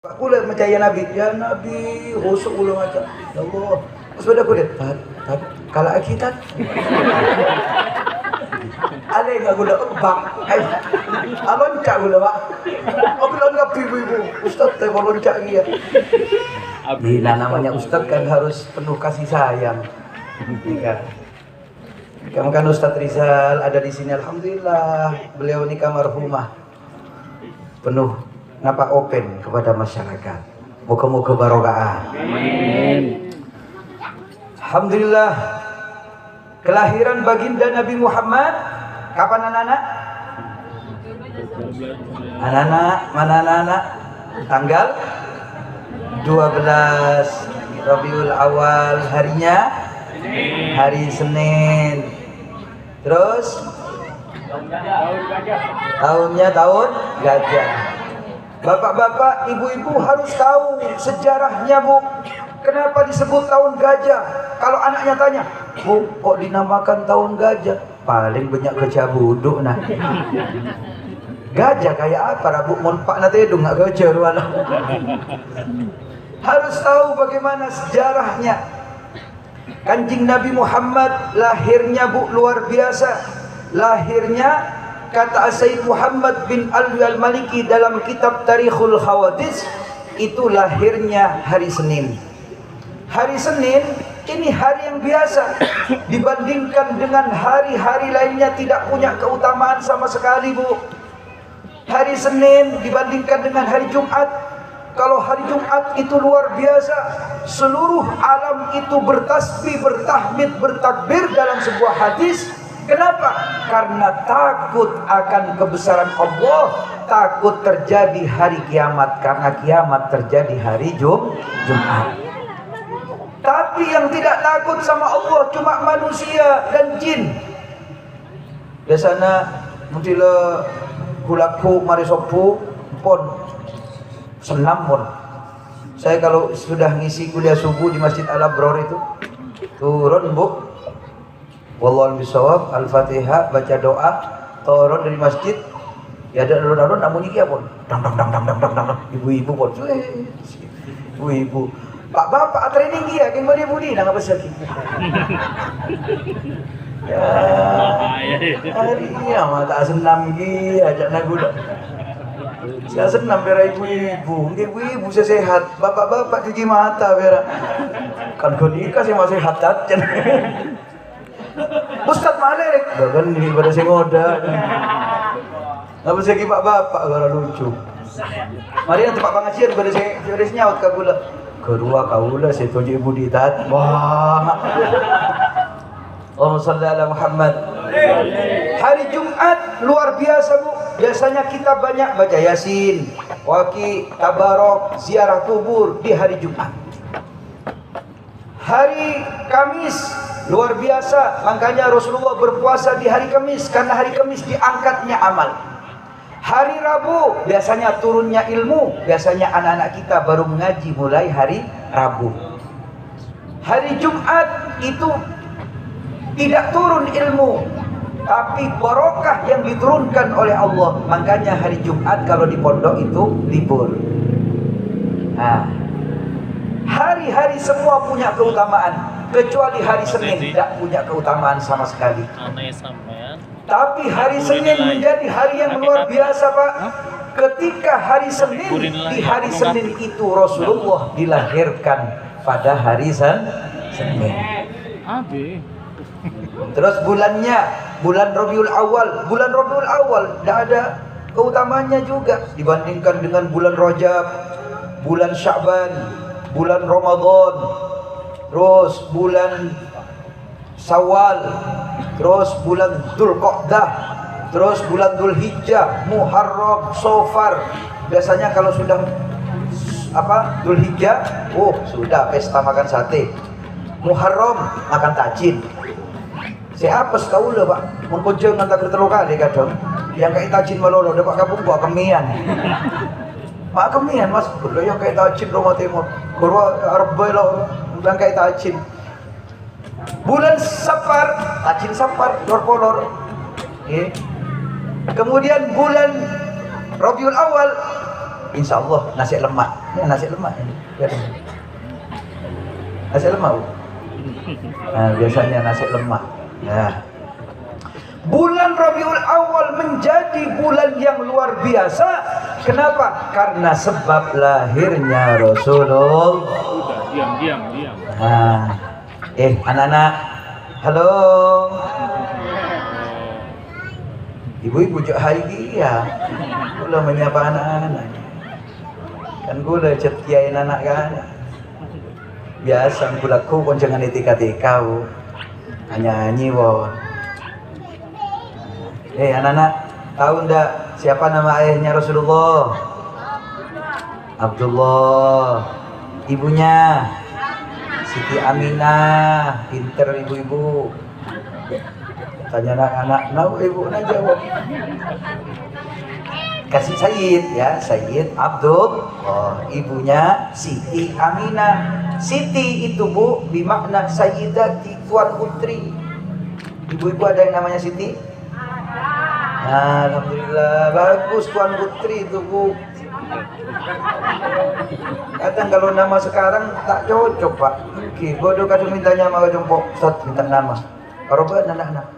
Aku lihat macam ya Nabi, rusuk ulo macam. Ya Allah. Sudah aku lihat, kalau kita ada yang gula bang, alonca gula pak. Aku loncat ibu-ibu, Ustaz teh loncat dia. Bila namanya Ustaz kan harus penuh kasih sayang. Kamu kan Ustaz Rizal ada di sini, alhamdulillah. Beliau nikah marhumah, penuh napa open kepada masyarakat. Moga-moga barokah. Amin. Alhamdulillah. Kelahiran baginda Nabi Muhammad kapan anak-anak? Anak-anak, mana anak-anak? Tanggal 12 Rabiul Awal, harinya hari Senin. Terus tahunnya tahun gajah. Bapak-bapak, ibu-ibu harus tahu sejarahnya, Bu. Kenapa disebut tahun gajah? Kalau anaknya tanya, Bu, kok dinamakan tahun gajah? Paling banyak gajah buduk nah. Gajah kayak apa? Bu, monpak nanti itu nggak gajah ruana. Harus tahu bagaimana sejarahnya. Kanjeng Nabi Muhammad lahirnya, Bu, luar biasa. Lahirnya, kata Sayyid Muhammad bin Alwi al-Maliki dalam kitab Tarikhul Khawadis, itu lahirnya hari Senin. Hari Senin ini hari yang biasa dibandingkan dengan hari-hari lainnya, tidak punya keutamaan sama sekali, Bu. Hari Senin dibandingkan dengan hari Jumat, kalau hari Jumat itu luar biasa, seluruh alam itu bertasbih, bertahmid, bertakbir dalam sebuah hadis. Kenapa? Karena takut akan kebesaran Allah, takut terjadi hari kiamat, karena kiamat terjadi hari Jumat. Tapi yang tidak takut sama Allah cuma manusia dan jin. Biasanya mutila hulaku marisopu pon senam pon. Saya kalau sudah ngisi kuliah subuh di Masjid Al-Abror itu turun, Bu, wallahu bisawab, Al-Fatihah, baca doa, turun dari masjid. Ya ada alun-alun namun iki pon. Dang. Ibu-ibu pon. Ibu-ibu. Pak bapak training dia, keng bodi budi nang apa sakit. Ya. Hari iya mata senam gi ajak naguda. Saya senam bera ibu-ibu, ibu-ibu sehat, bapak-bapak cuci mata bera. Kan kau nikah sih masih hatat. Ustaz Malek, bahkan ini pada sengoda. Apa sih bapak-bapak gara lucu. Mari nanti Pak Pangacian pada saya nyaut kabula. Kedua kaula saya tuju ibu ditat. Wah. Allahumma shalli ala Muhammad. Hari Jumat luar biasa, Bu. Biasanya kita banyak baca Yasin, Waqi, Tabarok, ziarah kubur di hari Jumat. Hari Kamis luar biasa, makanya Rasulullah berpuasa di hari Kamis karena hari Kamis diangkatnya amal. Hari Rabu biasanya turunnya ilmu, biasanya anak-anak kita baru mengaji mulai hari Rabu. Hari Jumat itu tidak turun ilmu, tapi barokah yang diturunkan oleh Allah. Makanya hari Jumat kalau di pondok itu libur. Nah, hari-hari semua punya keutamaan, kecuali hari Senin tidak punya keutamaan sama sekali. Tapi hari Senin menjadi hari yang luar biasa, Pak. Ketika hari Senin, di hari Senin itu Rasulullah dilahirkan pada hari Senin. Terus bulannya, bulan Rabiul Awal. Bulan Rabiul Awal tidak ada keutamanya juga dibandingkan dengan bulan Rajab, bulan Sya'ban, bulan Ramadan, terus bulan Syawal, terus bulan Dzulqa'dah, terus bulan Dzulhijjah, Muharram, Safar. Biasanya kalau sudah Dzulhijjah, sudah pesta makan sate. Muharram makan tajin. Siapa sekaula, Pak? Mun kunjung ngantar telu kali kadang. Yang kayak tajin malolo dapat kampung buat kemian. Mak kemian Mas, kulo yang kayak tajin rumah timur. Guru arep bae lo yang kayak tajin. Bulan Safar, tajin Safar, lor-polor. Kemudian bulan Rabiul Awal insya Allah nasi lemak. Ini nasi lemak ini. Nasi lemak, Bu. Nah, biasanya nasi lemak. Nah. Bulan Rabiul Awal menjadi bulan yang luar biasa. Kenapa? Karena sebab lahirnya Rasulullah. Diam. Nah, anak-anak, halo. Ibu-ibu cak hari ya. Gula menyapa anak-anak. Kan gula cetiain anak kan. Biasa gula ku kon jangan etika-etika, Bu. Nyanyi, won. Anak-anak, tahu ndak siapa nama ayahnya Rasulullah? Abdullah. Ibunya Siti Aminah. Pinter ibu-ibu. Tanya anak-anak, tahu ibu nak jawab. Kasih Sayyid ya, Sayyid Abdul. Oh, ibunya Siti Aminah. Siti itu, Bu, bermakna Sayyidati, Tuan Putri. Ibu-ibu ada yang namanya Siti? Alhamdulillah, bagus Tuan Putri itu, Bu. Kadang kalau nama sekarang tak cocok, Pak. Oke, bodoh kadang mintanya sama jempok, Ustaz minta nama. Kalau anak-anak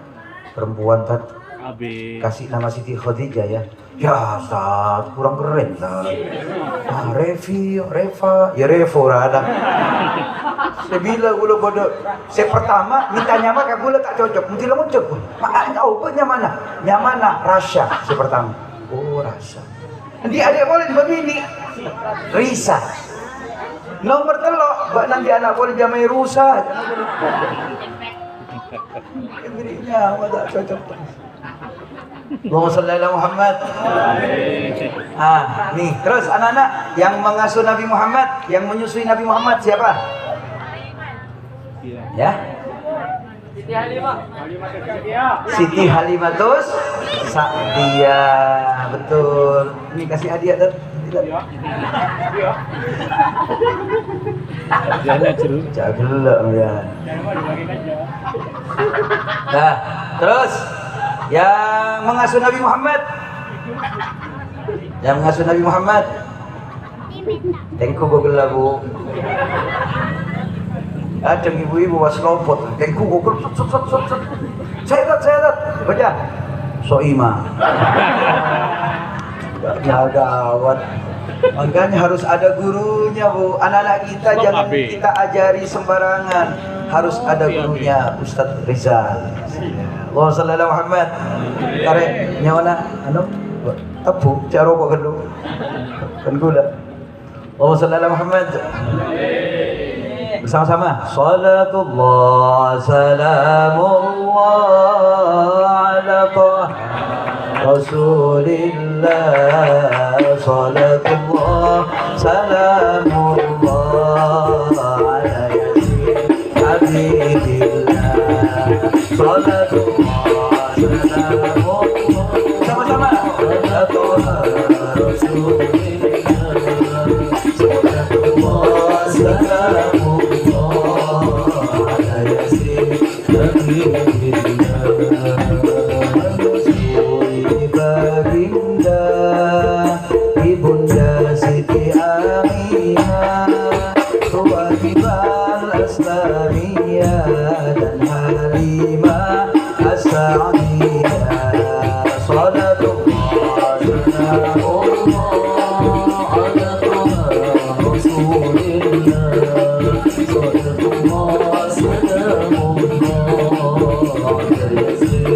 perempuan tat kasih nama Siti Khadijah ya. Ya, Ustaz, kurang keren lah. Revi, Reva, ya Revo ada. Saya bilang gula bodoh. Saya pertama minta nyama ke gula tak cocok. Mesti lah muncul. Mak tahu pun nyamana. Nyamana Rasya. Saya pertama. Oh Rasya. Nanti adik boleh begini. Risa. Nomor telok. Bak nanti anak boleh jamai rusa. Berinya tak cocok. Allahumma shalli ala Muhammad. Nih terus anak-anak yang mengasuh Nabi Muhammad, yang menyusui Nabi Muhammad siapa? Ya? Siti Halimatus Sa'diyah. Betul. Ini kasih hadiah dan tidak. Jangan cerut. Jangan ya. Nah, terus yang mengasuh Nabi Muhammad. Yang mengasuh Nabi Muhammad. Tengku gogel Bu. Ada ibu-ibu was lopot. Tengku gogel. Saya dat. Baca. Soima. Ya gawat. Makanya harus ada gurunya, Bu. Anak-anak kita jangan kita ajari sembarangan. Harus ada gurunya, Ustadz Rizal. Allahumma shalli ala Muhammad. Tarik nyawana anu tebu cara kok gelo. Kan gula. Allahumma shalli ala Muhammad. Bersama-sama. Salatullah salamullah ala Rasulillah. Salatullah salamullah ala Habibillah. Salatullah salamullah. Sama-sama. Salatullah Rasulillah. Salatullah salamullah ala Yasin Habibillah. Ibunda Siti Aminah, Ruwahibal Aslamiyah dan Halimah As-Sa'diyah. Salatullah salamullah ala Rasulillah. Salatullah salamullah ala Yasin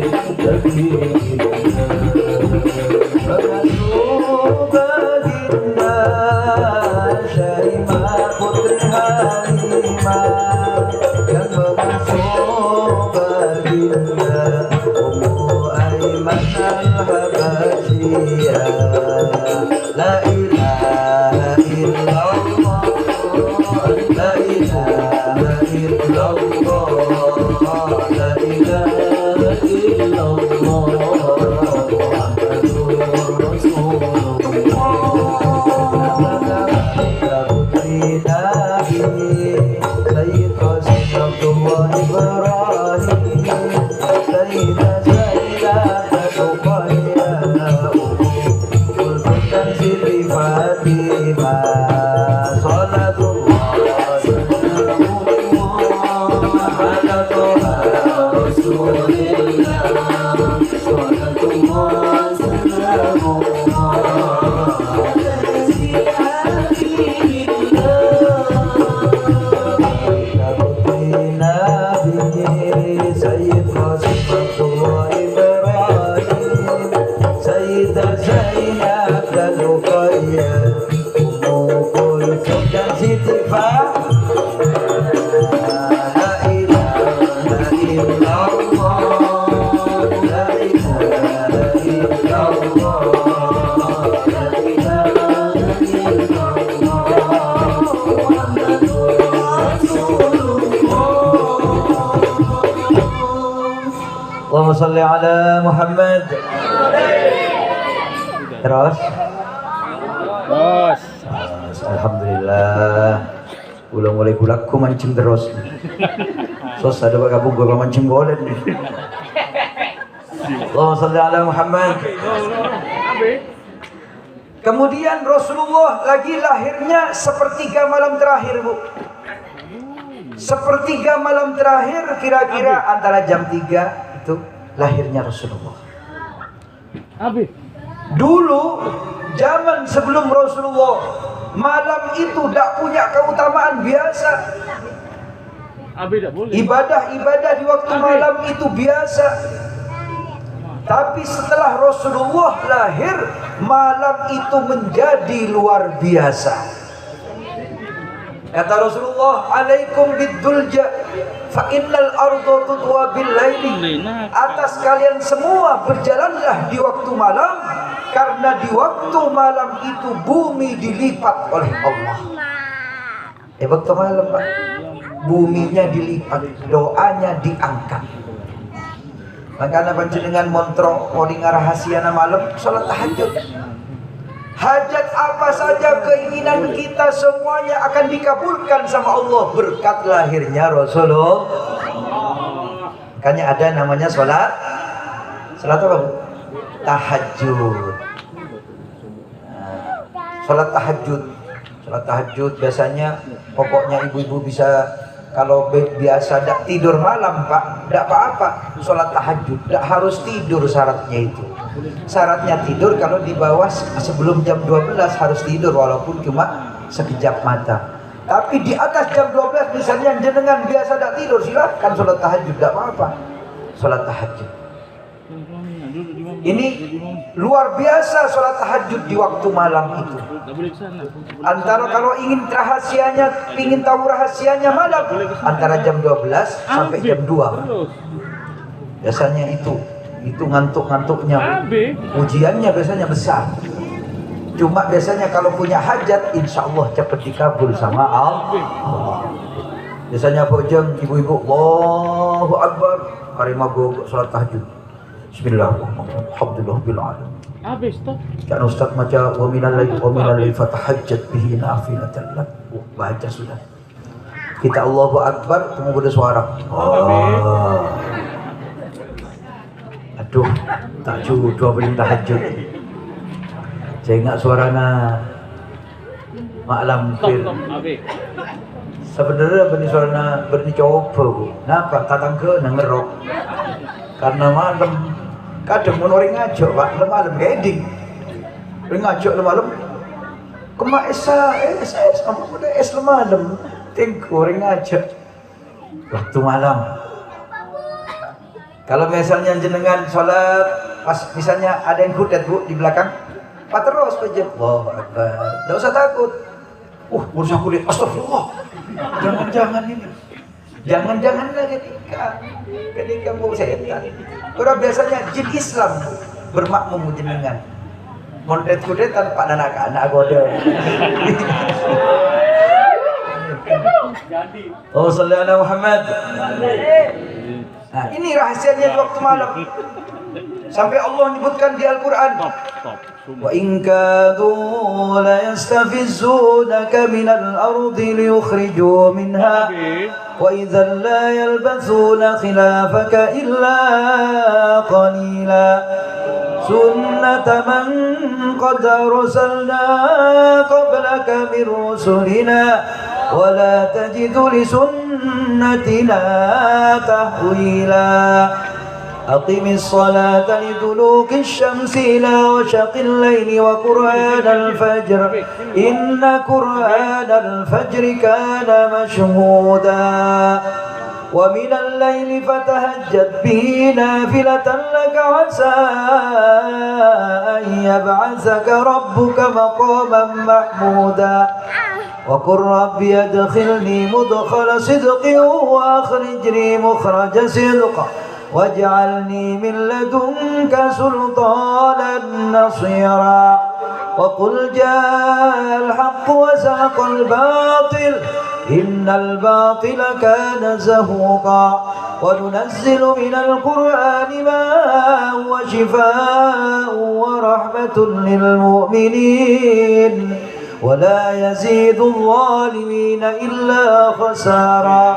La ilaha illallah, la ilaha illallah, la ilaha illallah, Muhammadur Rasulullah. Putri Nabi Sayyid Qasim Abdullah Ibrahim, Sayyidah Sayyidah Tuqayya Siti Fatih. sholli ala Muhammad. Terus. Alhamdulillah. Ulang mulai kulak ku mancing terus. Sos ada gabung gua mancing bolen nih. Allahumma sholli ala Muhammad. Kemudian Rasulullah lagi lahirnya sepertiga malam terakhir, Bu. Sepertiga malam terakhir kira-kira antara jam 3 itu lahirnya Rasulullah. Dulu zaman sebelum Rasulullah, malam itu tidak punya keutamaan biasa. Ibadah-ibadah di waktu malam itu biasa. Tapi setelah Rasulullah lahir, malam itu menjadi luar biasa. Kata Rasulullah, alaikum biddulja fa innal arda tutwa bil laili. Atas kalian semua berjalanlah di waktu malam, karena di waktu malam itu bumi dilipat oleh Allah. Waktu malam, Pak, buminya dilipat, doanya diangkat. Makanya panjenengan montro oding rahasiana malam salat tahajud. Hajat apa saja keinginan kita semuanya akan dikabulkan sama Allah berkat lahirnya Rasulullah. Makanya ada namanya salat apa, Bu? Tahajud. Salat tahajud. Salat tahajud biasanya pokoknya ibu-ibu bisa, kalau biasa tidak tidur malam, Pak, tidak apa-apa. Sholat tahajud tidak harus tidur, syaratnya itu. Syaratnya tidur kalau di bawah sebelum jam 12 harus tidur walaupun cuma sekejap mata. Tapi di atas jam 12 misalnya jenengan biasa tidak tidur, silakan sholat tahajud, tidak apa-apa. Sholat tahajud. Ini luar biasa sholat tahajud di waktu malam itu. Antara kalau ingin rahasianya, ingin tahu rahasianya malam, antara jam 12 sampai jam 2. Biasanya itu ngantuk-ngantuknya. Ujiannya biasanya besar. Cuma biasanya kalau punya hajat, insya Allah cepat dikabul sama Allah. Biasanya bojong ibu-ibu, Allahu Akbar, hari maghrib sholat tahajud. Bismillahirrahmanirrahim. Alhamdulillahirabbil habis tuh. Kan Ustaz baca wa minal laili fatahajjat bihi nafilatan lak. Baca sudah. Kita Allahu Akbar, tunggu pada suara. Oh. Aduh, tak cukup dua belum tahajud. Saya ingat suaranya malam fir. Sebenarnya benih suaranya berni coba, Bu. Napa tatang ke ngerok. Karena malam kadang mau orang ngajak, Pak, malam geding. Orang ngajak malam. Kema esa sama udah es malam. Tengku orang ngajak. Waktu malam. Kalau misalnya jenengan sholat, pas misalnya ada yang kudet, Bu, di belakang, Pak terus aja. Allahu Akbar. Enggak usah takut. Berusaha kudet. Astagfirullah. Jangan-jangan ini. Jangan-jangan lagi ketika mau setan. Orang biasanya jin Islam bermakmum jenengan. Mondet-kudetan Pak anak-anak gode. Oh sallallahu Muhammad. Nah, ini rahasianya di waktu malam. Sampai Allah menyebutkan di Al-Qur'an. Wa in kadu la yastafizunaka minal ardi liyukhriju minha wa idzan la yalbathuna khilafaka illa qalila sunnata man qad arsalna qablaka min rusulina wa la tajidu li sunnatina tahwila أقم الصلاة لدلوك الشمس إلى غسق الليل وقرآن الفجر إن قرآن الفجر كان مشهودا ومن الليل فتهجد به نافلة لك عسى أن يبعثك ربك مقاما محمودا وقل رب أدخلني مدخل صدق وأخرجني مخرج صدق واجعلني من لدنك سلطانا نصيرا وقل جاء الحق وزهق الباطل innal batila kana zahuqa wa nunazzilu minal qur'ani ma huwa shifaa'un wa rahmatun lil mu'minin ولا يزيد الظالمين إلا خسارا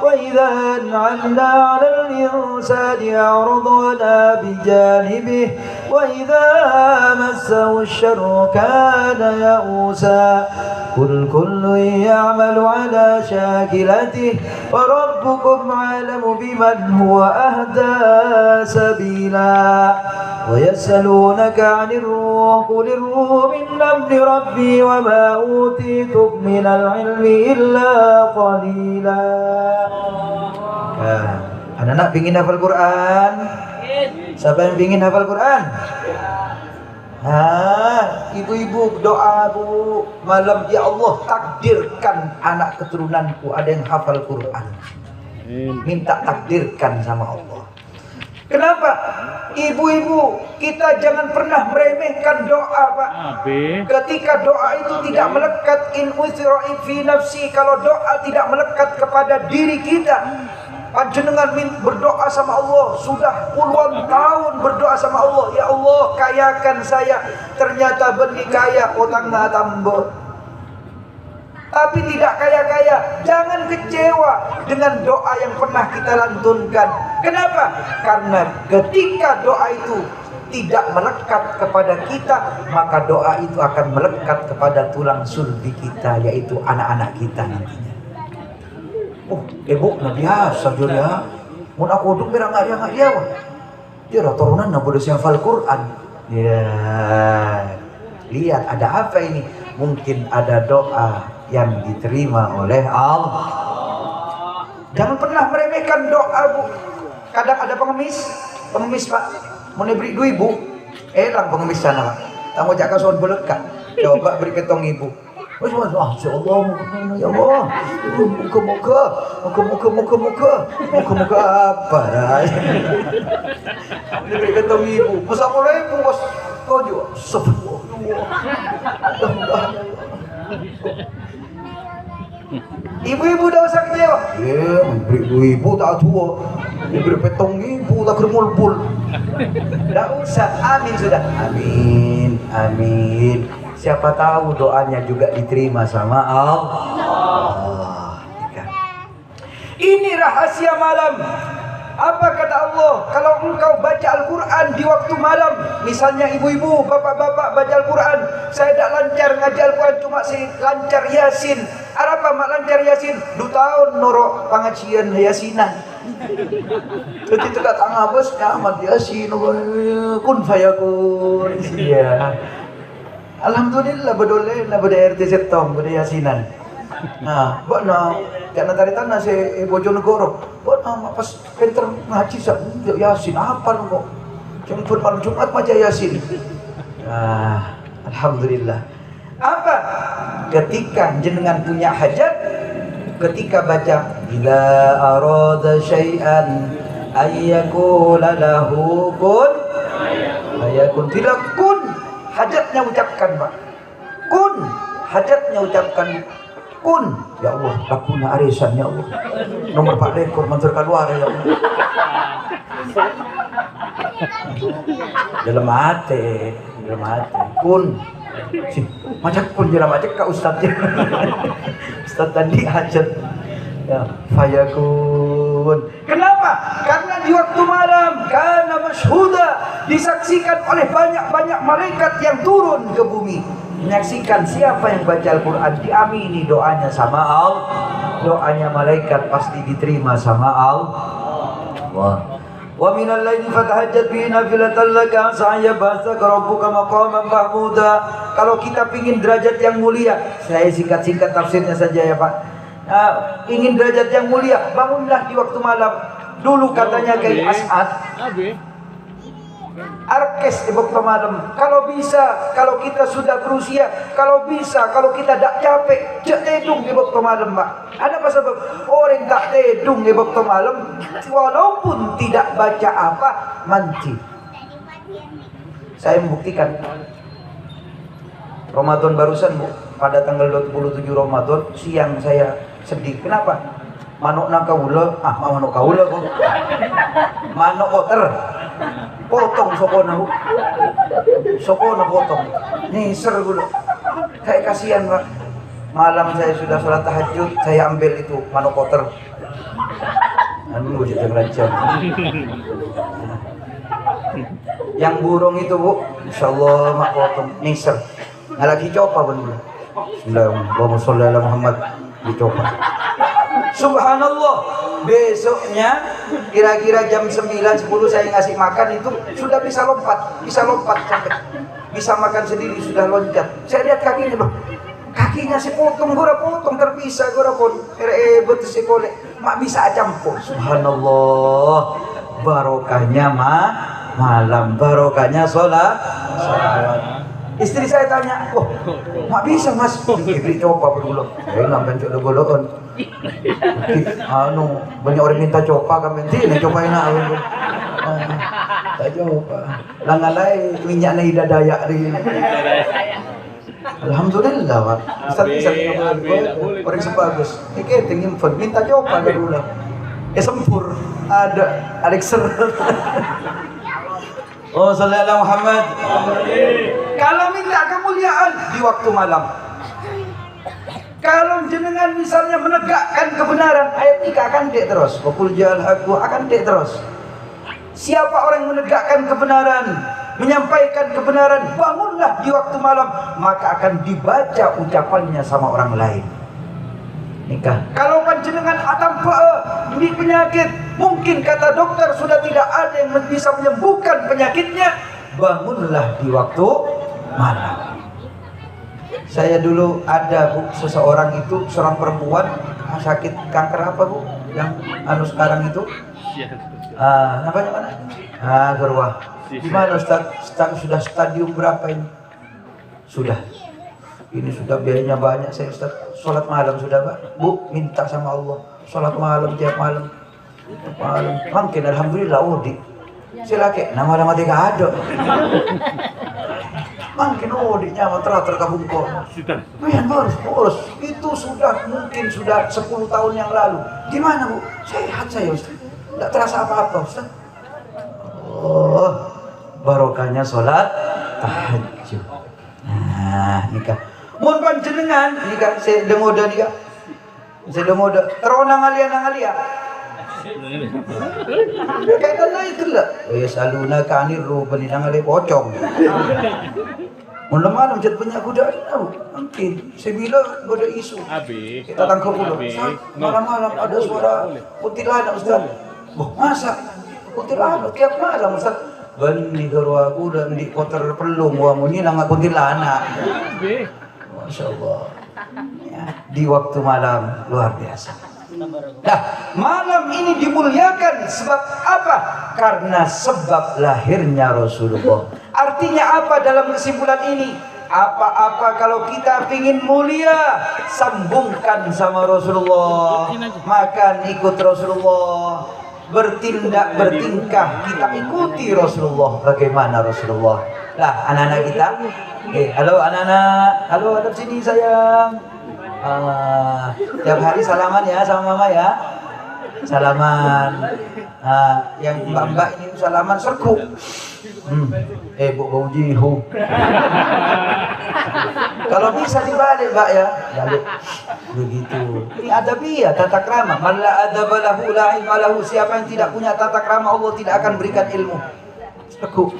وإذا أنعمنا على الإنسان أعرض عنا بجانبه وإذا مسه الشر كان يئوسا قل كل يعمل على شاكلته وربكم أعلم بمن هو أهدى سبيلا ويسألونك عن الروح قل الروح من أمر ربي وما أوتيتم من العلم إلا قليلا. Anak-anak pingin hafal Quran? Siapa yang pingin hafal Quran? Ibu-ibu doa bu malam, ya Allah takdirkan anak keturunanku ada yang hafal Quran. Minta takdirkan sama Allah. Kenapa? Ibu-ibu, kita jangan pernah meremehkan doa, Pak. Ketika doa itu tidak melekat in usra'i fi nafsi, kalau doa tidak melekat kepada diri kita. Panjenengan berdoa sama Allah, sudah puluhan tahun berdoa sama Allah, ya Allah kayakan saya, ternyata benih kaya utang na tambo. Tapi tidak kaya-kaya, jangan kecewa dengan doa yang pernah kita lantunkan. Kenapa? Karena ketika doa itu tidak melekat kepada kita, maka doa itu akan melekat kepada tulang sulbi kita, yaitu anak-anak kita nantinya. Oh, ibu na biasa juga. Mun aku duk merang dia dia turunan na boleh hafal Quran. Ya. Lihat ada apa ini? Mungkin ada doa yang diterima oleh Allah. Jangan pernah meremehkan doa, Bu. Kadang ada pengemis Pak, mau beri 2.000, elang pengemis sana Pak. Tamu jak kasuan belekat, coba beri ketong ibu. Wes Allah, ya Allah. Muka apa dah? Beri ketong ibu. Assalamualaikum bos. Kau juga. Ibu-ibu dah usah kecewa. Ya, beri 2.000 tak tua. Beri petong ibu tak kermul-pul. Tak usah, amin sudah. Amin, amin. Siapa tahu doanya juga diterima sama Allah. Ini rahasia malam. Apa kata Allah? Kalau engkau baca Al-Quran di waktu malam, misalnya ibu-ibu, bapak-bapak baca Al-Quran, saya tak lancar ngaji Al-Quran, cuma saya lancar Yasin. Apa mak lancar Yasin? 2 tahun norok pengajian Yasinan. Jadi tidak tangga bos, amat Yasin, kun fayakun. Iya. Alhamdulillah bedole na beda RT setong beda Yasinan. Nah, buat jangan tari tanah si Bojonegoro. Buat pas pinter ngaji sak Yasin hafal kok. Jemput malam Jumat baca Yasin. Alhamdulillah. Apa? Ketika jenengan punya hajat, ketika baca bila arada syai'an ayyakula lahu kun ayakun, tidak kun hajatnya ucapkan Pak. Kun hajatnya ucapkan. Kun, ya Allah, lakuna arisan ya Allah. Nomor Pak Dekor mantur keluar ya Allah. Dalam hati. Kun, si macam kun dalam hati kak Ustadz. Ustadz tadi hajat. Ya, fayakun. Kenapa? Karena di waktu malam, karena masyhuda, disaksikan oleh banyak-banyak malaikat yang turun ke bumi. Menyaksikan siapa yang baca Al-Quran, diamini doanya sama Allah. Doanya malaikat pasti diterima sama Allah. Wa minal laili fatahajjat bihi nafilatan laka asa an yab'atsaka rabbuka maqaman mahmuda. Kalau kita pingin derajat yang mulia, saya singkat-singkat tafsirnya saja ya Pak. Ingin derajat yang mulia, bangunlah di waktu malam. Dulu katanya Kiai As'ad, arkes di waktu malam. Kalau bisa, kalau kita sudah berusia, kalau bisa, kalau kita tak capek, cek tedung di waktu malam Pak. Ada apa sebab? Orang tak tedung di waktu malam, walaupun tidak baca apa, manci. Saya membuktikan. Ramadan barusan Bu, pada tanggal 27 Ramadan siang saya sedih. Kenapa? Manuk na kaula, manuk kaula kok. Manuk oter. Potong sokona bu. Sokona potong. Niser gula. Kayak kasihan Pak. Malam saya sudah sholat tahajud, saya ambil itu manuk oter. Anu jangan lancar. Yang burung itu bu, insyaallah mak potong niser. Lagi coba bener. Allahumma sholli ala Muhammad dicoba. Subhanallah, besoknya kira-kira jam 9-10 saya ngasih makan itu sudah bisa lompat sampai bisa makan sendiri, sudah loncat. Saya lihat kakinya loh, kakinya si potong terpisah gora pun betul si kolek mak bisa campur. Subhanallah, barokahnya malam, barokahnya sholat. Istri saya tanya, mak bisa mas? Ibri coba berdulu. Ngapain coba golon? Banyak orang minta coba kami nanti cobain aku. Tak coba. Langalai minyaknya ida dayak ri. Alhamdulillah pak. Ustaz orang sebagus. Iki tingin phone minta coba dulu. Sempur ada Alexer. Oh sallallahu Muhammad. Kalau minta kemuliaan di waktu malam, kalau jenengan misalnya menegakkan kebenaran, ayat ini akan dek terus. Wakul jahal aku akan dek terus. Siapa orang yang menegakkan kebenaran, menyampaikan kebenaran, bangunlah di waktu malam, maka akan dibaca ucapannya sama orang lain. Nikah. Kalau panjenengan atam di penyakit, mungkin kata dokter sudah tidak ada yang bisa menyembuhkan penyakitnya, bangunlah di waktu malam. Saya dulu ada bu, seseorang itu seorang perempuan sakit kanker apa bu? Yang sekarang itu? Namanya mana? Gerwah. Di mana Ustaz? Sudah stadium berapa ini? Sudah. Ini sudah biayanya banyak saya Ustaz. Sholat malam sudah Pak. Bu, minta sama Allah. Sholat malam tiap malam. Mungkin alhamdulillah di. Silake nama-nama dia gak ada. Mungkin di nyaman terkabung kok. Mayan boros. Itu mungkin sudah 10 tahun yang lalu. Gimana Bu? Sehat saya Ustaz. Tidak terasa apa-apa Ustaz. Oh, barokahnya sholat tahajud. Nah, nikah. Mun panjenengan nikah saya dengoda nikah. Saya dengoda teronang alia. Kaitannya itu lah. Saluna kanir rubani nangali pocong. Malam jet punya kuda mungkin. Saya bilang kuda isu. Kita tangkap dulu. Malam-malam ada suara kuntilanak Ustaz. Masa kuntilanak tiap malam Ustaz. Bani garwa aku dan di kotor pelung wamu ini nang kuntilanak. Masya Allah. Ya, di waktu malam luar biasa. Nah, malam ini dimuliakan sebab apa? Karena sebab lahirnya Rasulullah. Artinya apa dalam kesimpulan ini? Apa-apa kalau kita ingin mulia, sambungkan sama Rasulullah. Makan ikut Rasulullah. Bertindak, bertingkah, kita ikuti Rasulullah. Bagaimana Rasulullah? Lah, anak-anak kita. Halo anak-anak. Halo, hadap sini sayang. Tiap hari salaman ya sama mama ya. Salaman. Yang mbak-mbak ini salaman serku. Bau jihu. Kalau bisa dibalik mbak ya. Balik. Begitu. Ini adabiyah, tata krama. Man la adaba lahu la ilma lahu. Siapa yang tidak punya tata krama, Allah tidak akan berikan ilmu. Serku.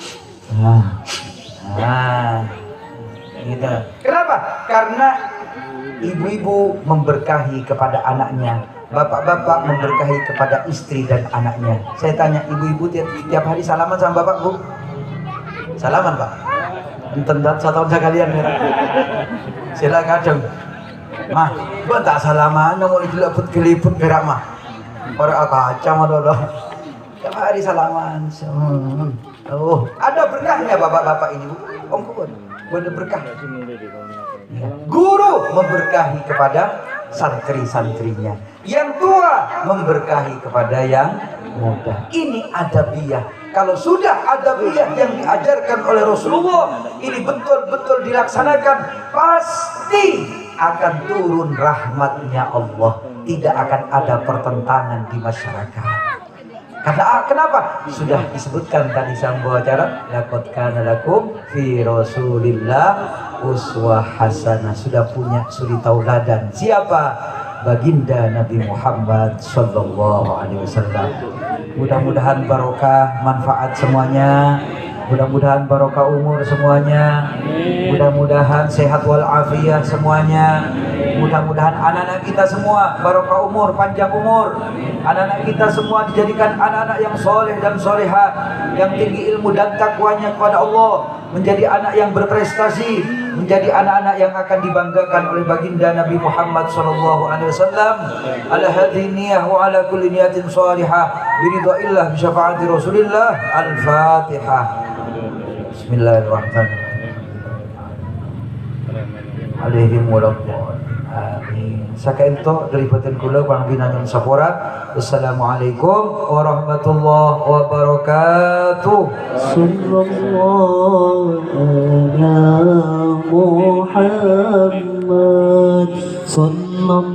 Gitu. Kenapa? Karena ibu-ibu memberkahi kepada anaknya, bapak-bapak memberkahi kepada istri dan anaknya. Saya tanya ibu-ibu tiap hari salaman sama bapak bu? Salaman pak? Entendat satu tahun kalian ya. Silakan mah, gua tak salaman, mau diliput keliput berak mah. Orang kaca mah dulu. Tiap hari salaman. Oh, ada berkahnya bapak-bapak ini bu. Om kubur. Ada berkah. Guru memberkahi kepada santri-santrinya. Yang tua memberkahi kepada yang muda. Ini adabiyah. Kalau sudah adabiyah yang diajarkan oleh Rasulullah ini betul-betul dilaksanakan, pasti akan turun rahmatnya Allah. Tidak akan ada pertentangan di masyarakat. Karena kenapa? Sudah disebutkan tadi sang acara, laqad kana lakum fi Rasulillah uswah hasanah. Sudah punya suri tauladan. Siapa? Baginda Nabi Muhammad sallallahu alaihi wasallam. Mudah-mudahan barokah manfaat semuanya. Mudah-mudahan barokah umur semuanya. Mudah-mudahan sehat walafiat semuanya. Mudah-mudahan anak-anak kita semua barokah umur, panjang umur. Anak-anak kita semua dijadikan anak-anak yang soleh dan solehah, yang tinggi ilmu dan takwanya kepada Allah, menjadi anak yang berprestasi, menjadi anak-anak yang akan dibanggakan oleh baginda Nabi Muhammad sallallahu alaihi wasallam. Ala hadhihi niyyah wa ala kulli niyatin shalihah bi ridwaillah bi syafaati Rasulillah. Al-Fatihah. Bismillahirrahmanirrahim. Alaihim waladhdallin. Amin. Sakaento dari batin kula pangbina nyun sapora. Assalamualaikum warahmatullahi wabarakatuh. Sallallahu ala Muhammad sallallahu